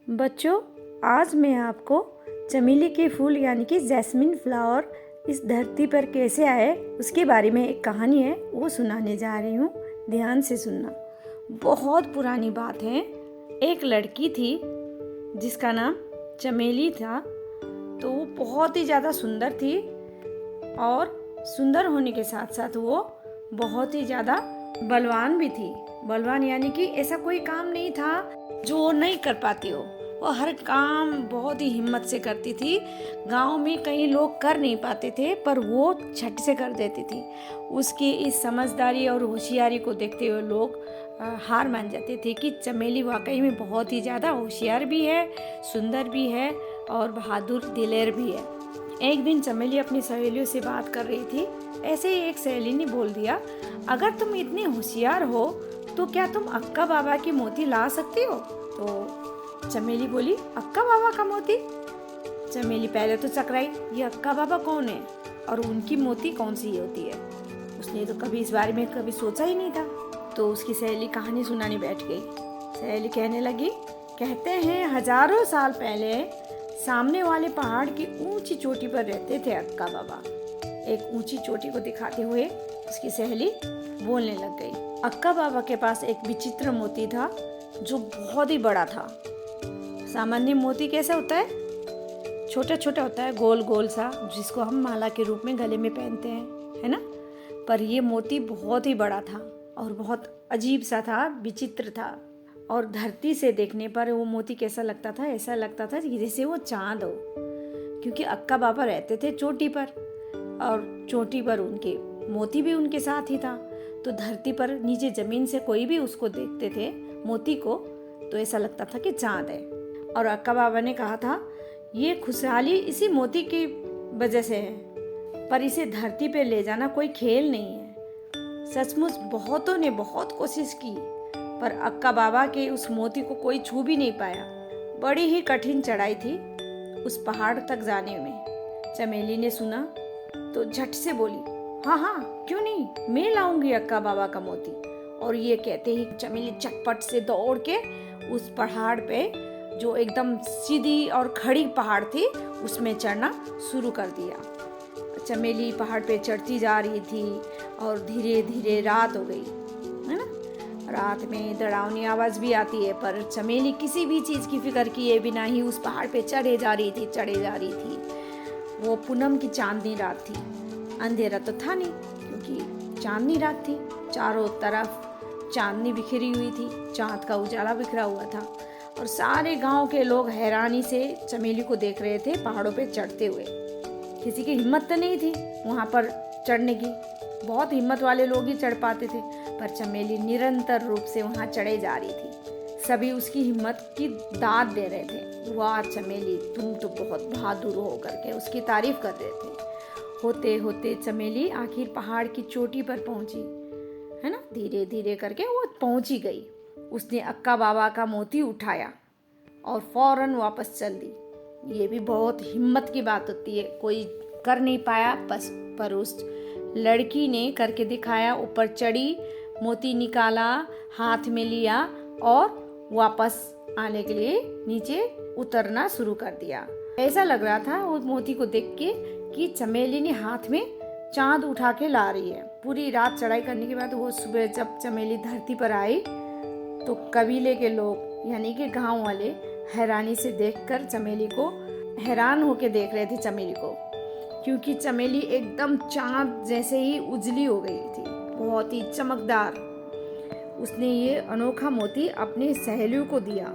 बच्चों, आज मैं आपको चमेली के फूल यानी कि जैस्मिन फ्लावर इस धरती पर कैसे आए उसके बारे में एक कहानी है वो सुनाने जा रही हूँ। ध्यान से सुनना। बहुत पुरानी बात है। एक लड़की थी जिसका नाम चमेली था। तो वो बहुत ही ज़्यादा सुंदर थी और सुंदर होने के साथ साथ वो बहुत ही ज़्यादा बलवान भी थी। बलवान यानी कि ऐसा कोई काम नहीं था जो वो नहीं कर पाती हो। वो हर काम बहुत ही हिम्मत से करती थी। गांव में कई लोग कर नहीं पाते थे पर वो झट से कर देती थी। उसकी इस समझदारी और होशियारी को देखते हुए लोग हार मान जाते थे कि चमेली वाकई में बहुत ही ज़्यादा होशियार भी है, सुंदर भी है और बहादुर दिलेर भी है। एक दिन चमेली अपनी सहेलियों से बात कर रही थी। ऐसे ही एक सहेली ने बोल दिया, अगर तुम इतनी होशियार हो तो क्या तुम अक्का बाबा की मोती ला सकती हो? तो चमेली बोली, अक्का बाबा का मोती? चमेली पहले तो चकराई, ये अक्का बाबा कौन है और उनकी मोती कौन सी होती है? उसने तो कभी इस बारे में कभी सोचा ही नहीं था। तो उसकी सहेली कहानी सुनाने बैठ गई। सहेली कहने लगी, कहते हैं हजारों साल पहले सामने वाले पहाड़ की ऊंची चोटी पर रहते थे अक्का बाबा। एक ऊंची चोटी को दिखाते हुए उसकी सहेली बोलने लग गई। अक्का बाबा के पास एक विचित्र मोती था जो बहुत ही बड़ा था। सामान्य मोती कैसा होता है? छोटा छोटा होता है, गोल गोल सा, जिसको हम माला के रूप में गले में पहनते हैं, है ना? पर ये मोती बहुत ही बड़ा था और बहुत अजीब सा था, विचित्र था। और धरती से देखने पर वो मोती कैसा लगता था? ऐसा लगता था कि जैसे वो चांद हो, क्योंकि अक्का बाबा रहते थे चोटी पर और चोटी पर उनके मोती भी उनके साथ ही था। तो धरती पर नीचे जमीन से कोई भी उसको देखते थे मोती को तो ऐसा लगता था कि चांद है। और अक्का बाबा ने कहा था, ये खुशहाली इसी मोती की वजह से है, पर इसे धरती पे ले जाना कोई खेल नहीं है। सचमुच बहुतों ने बहुत कोशिश की पर अक्का बाबा के उस मोती को कोई छू भी नहीं पाया। बड़ी ही कठिन चढ़ाई थी उस पहाड़ तक जाने में। चमेली ने सुना तो झट से बोली, हाँ हाँ क्यों नहीं, मैं लाऊंगी अक्का बाबा का मोती। और ये कहते ही चमेली चटपट से दौड़ के उस पहाड़ पे, जो एकदम सीधी और खड़ी पहाड़ थी, उसमें चढ़ना शुरू कर दिया। चमेली पहाड़ पे चढ़ती जा रही थी और धीरे धीरे रात हो गई, है ना? रात में डरावनी आवाज भी आती है पर चमेली किसी भी चीज की फिक्र किए बिना ही उस पहाड़ पे चढ़े जा रही थी। वो पूनम की चांदनी रात थी। अंधेरा तो था नहीं क्योंकि चांदनी रात थी। चारों तरफ चांदनी बिखरी हुई थी, चांद का उजाला बिखरा हुआ था और सारे गांव के लोग हैरानी से चमेली को देख रहे थे पहाड़ों पे चढ़ते हुए। किसी की हिम्मत तो नहीं थी वहां पर चढ़ने की, बहुत हिम्मत वाले लोग ही चढ़ पाते थे, पर चमेली निरंतर रूप से वहां चढ़े जा रही थी। सभी उसकी हिम्मत की दाद दे रहे थे, वाह चमेली तुम तो बहुत बहादुर हो करके उसकी तारीफ कर रहे थे। होते होते चमेली आखिर पहाड़ की चोटी पर पहुंची, है ना? धीरे धीरे करके वो पहुंची गई। उसने अक्का बाबा का मोती उठाया और फौरन वापस चल दी। ये भी बहुत हिम्मत की बात होती है, कोई कर नहीं पाया बस, पर उस लड़की ने करके दिखाया। ऊपर चढ़ी, मोती निकाला, हाथ में लिया और वापस आने के लिए नीचे उतरना शुरू कर दिया। ऐसा लग रहा था उस मोती को देख के कि चमेली ने हाथ में चांद उठा के ला रही है। पूरी रात चढ़ाई करने के बाद वो सुबह जब चमेली धरती पर आई तो कबीले के लोग यानी कि गांव वाले हैरानी से देखकर चमेली को हैरान होके देख रहे थे चमेली को, क्योंकि चमेली एकदम चांद जैसे ही उजली हो गई थी, बहुत ही चमकदार। उसने ये अनोखा मोती अपनी सहेलियों को दिया,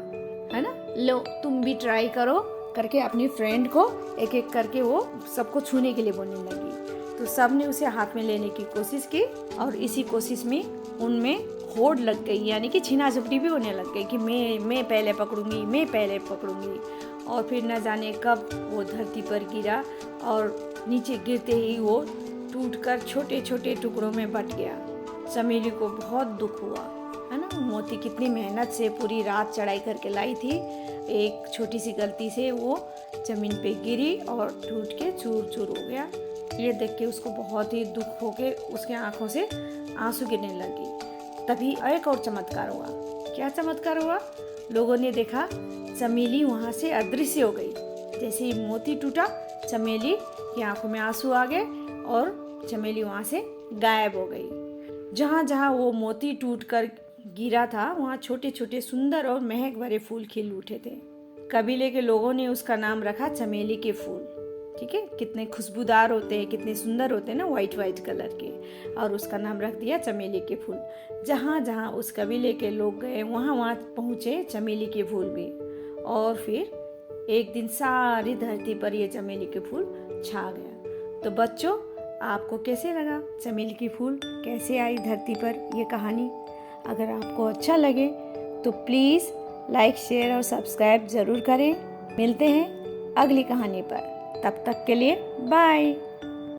है ना? लो तुम भी ट्राई करो करके अपनी फ्रेंड को एक एक करके वो सबको छूने के लिए बोलने लगी। तो सब ने उसे हाथ में लेने की कोशिश की और इसी कोशिश में उनमें होड़ लग गई, यानी कि छीना झपटी भी होने लग गई कि मैं पहले पकड़ूंगी। और फिर न जाने कब वो धरती पर गिरा और नीचे गिरते ही वो टूटकर छोटे छोटे टुकड़ों में बट गया। चमेली को बहुत दुख हुआ, है ना? मोती कितनी मेहनत से पूरी रात चढ़ाई करके लाई थी, एक छोटी सी गलती से वो जमीन पे गिरी और टूट के चूर चूर हो गया। ये देख के उसको बहुत ही दुख हो के उसके आंखों से आंसू गिरने लगी। तभी एक और चमत्कार हुआ। क्या चमत्कार हुआ? लोगों ने देखा चमेली वहाँ से अदृश्य हो गई। जैसे ही मोती टूटा, चमेली की आंखों में आंसू आ गए और चमेली वहाँ से गायब हो गई। जहाँ जहाँ वो मोती टूटकर गिरा था, वहाँ छोटे छोटे सुंदर और महक भरे फूल खिल उठे थे। कबीले के लोगों ने उसका नाम रखा चमेली के फूल। ठीक है, कितने खुशबूदार होते हैं, कितने सुंदर होते हैं ना, वाइट वाइट कलर के, और उसका नाम रख दिया चमेली के फूल। जहाँ जहाँ उस कबीले के लोग गए, वहाँ वहाँ पहुँचे चमेली के फूल भी। और फिर एक दिन सारी धरती पर ये चमेली के फूल छा गया। तो बच्चों, आपको कैसे लगा चमेली के फूल कैसे आई धरती पर ये कहानी? अगर आपको अच्छा लगे तो प्लीज़ लाइक, शेयर और सब्सक्राइब ज़रूर करें। मिलते हैं अगली कहानी पर। तब तक के लिए बाय।